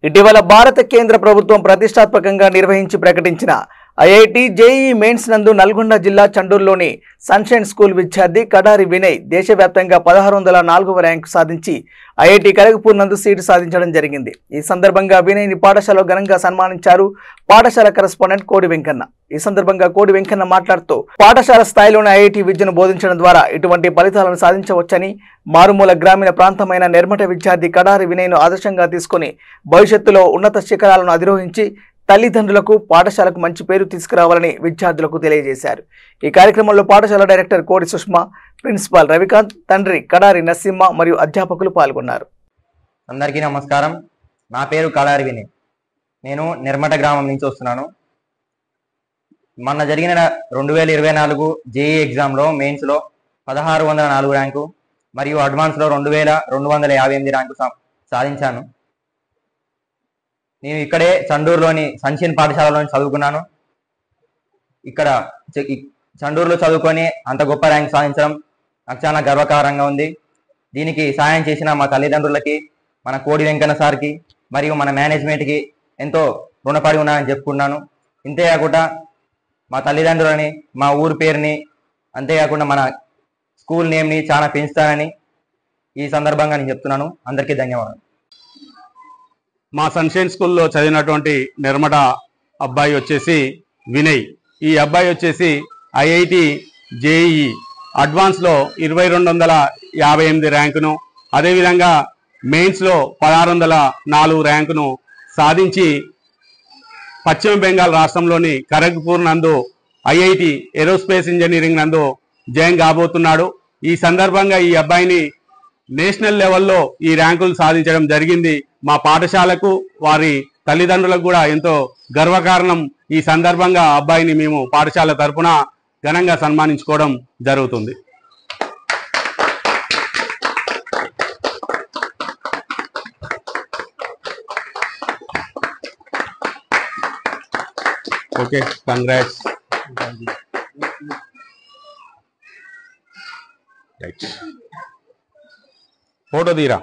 ఇటీవల భారత కేంద్ర ప్రభుత్వం ప్రతిష్టాత్మకంగా నిర్వహించి ప్రకటించిన ఐఐటి జేఈఈ మెయిన్స్ నందు నల్గొండ జిల్లా చండూరులోని సన్షైన్ స్కూల్ విద్యార్థి కడారి వినయ్ దేశవ్యాప్తంగా 1604వ ర్యాంకు సాధించి ఐఐటి ఖరగ్పూర్ నందు సీటు సాధించడం జరిగింది. ఈ సందర్భంగా వినయ్ని పాఠశాలలో ఘనంగా సన్మానించారు పాఠశాల కరెస్పాండెంట్ కోడి వెంకన్న. ఈ సందర్భంగా కోడి వెంకన్న మాట్లాడుతూ పాఠశాల స్థాయిలోని ఐఐటి విద్యను బోధించడం ద్వారా ఇటువంటి ఫలితాలను సాధించవచ్చని, మారుమూల గ్రామీణ ప్రాంతమైన నిర్మట విద్యార్థి కడారి వినయ్ను ఆదర్శంగా తీసుకుని భవిష్యత్తులో ఉన్నత శిఖరాలను అధిరోహించి తల్లిదండ్రులకు పాఠశాలకు మంచి పేరు తీసుకురావాలని విద్యార్థులకు తెలియజేశారు. ఈ కార్యక్రమంలో పాఠశాల డైరెక్టర్ కోడి సుష్మా, ప్రిన్సిపాల్ రవికాంత్, తండ్రి కడారి నరసింహ మరియు అధ్యాపకులు పాల్గొన్నారు. అందరికీ నమస్కారం. నా పేరు కడారి వినయ్. నేను నిర్మట గ్రామం నుంచి వస్తున్నాను. మొన్న జరిగిన 2024 జేఈ ఎగ్జామ్లో మెయిన్స్లో 1604 ర్యాంకు మరియు అడ్వాన్స్లో 2258 ర్యాంకు సాధించాను. నేను ఇక్కడే చండూరులోని సన్షైన్ పాఠశాలలో చదువుకున్నాను. ఇక్కడ చండూరులో చదువుకొని అంత గొప్ప ర్యాంక్ సాధించడం నాకు చాలా గర్వకారంగా ఉంది. దీనికి సాయం చేసిన మా తల్లిదండ్రులకి, మన కోడి వెంకన్న సార్కి మరియు మన మేనేజ్మెంట్కి ఎంతో రుణపడి ఉన్నానని చెప్పుకున్నాను. ఇంతేకాకుండా మా తల్లిదండ్రులని, మా ఊరి పేరుని, అంతేకాకుండా మన స్కూల్ నేమ్ని చాలా పెంచుతానని ఈ సందర్భంగా నేను చెప్తున్నాను. అందరికీ ధన్యవాదాలు. మా సన్షైన్ స్కూల్లో చదివినటువంటి నిర్మట అబ్బాయి వచ్చేసి వినయ్. ఈ అబ్బాయి వచ్చేసి ఐఐటి జేఈఈ అడ్వాన్స్లో 2258 ర్యాంకును, అదేవిధంగా మెయిన్స్లో 1604 ర్యాంకును సాధించి పశ్చిమ బెంగాల్ రాష్ట్రంలోని ఖరగ్పూర్ నందు ఐఐటి ఏరోస్పేస్ ఇంజనీరింగ్ నందు జాయిన్ కాబోతున్నాడు. ఈ సందర్భంగా ఈ అబ్బాయిని నేషనల్ లెవెల్లో ఈ ర్యాంకులు సాధించడం జరిగింది. మా పాఠశాలకు, వారి తల్లిదండ్రులకు కూడా ఎంతో గర్వకారణం. ఈ సందర్భంగా అబ్బాయిని మేము పాఠశాల తరఫున ఘనంగా సన్మానించుకోవడం జరుగుతుంది. Okay, congrats. ఫోటో తీరా.